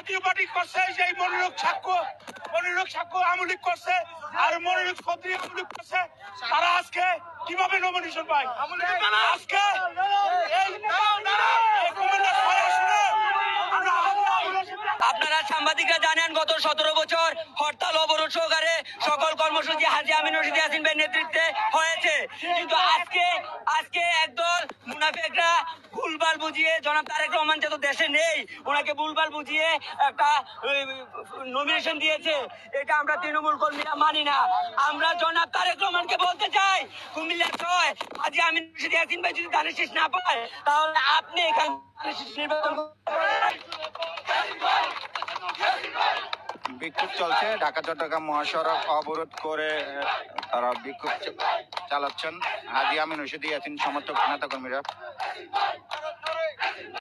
জাতীয় পার্টি করছে সেই মনিরক সাক্ষ্য আমলিক করছে আর মনিরক ফদ্রি আমলিক করছে। তারা আজকে কিভাবে নমিনেশন পায়? আজকে আপনারা সাংবাদিকরা জানেন গত 17 বছর হরতাল অবরোধ সহকারে সকল কর্মসূচি হাজী আমিন রশিদ ইয়াসিন ভাইয়ের নেতৃত্বে হয়েছে, কিন্তু আজকে একদল মুনাফিকরা ভুলভাল বুঝিয়ে জনাব তারেক রহমান যত দেশে নেই ওনাকে ভুলভাল বুঝিয়ে একটা নমিনেশন দিয়েছে। এটা আমরা তৃণমূল কর্মীরা মানি না। আমরা জনাব তারেক রহমানকে বলতে চাই, কুমিল্লা 6 হাজী আমিন রশিদ ইয়াসিন ভাই যদি ধানের শীষ না পায় তাহলে আপনি এখানে নির্বাচন। বিক্ষোভ চলছে, ঢাকা চট্টগ্রাম মহাসড়ক অবরোধ করে তারা বিক্ষোভ চালাচ্ছেন হাজী আমিন রশিদ ইয়াসিন সমর্থক নেতা কর্মীরা।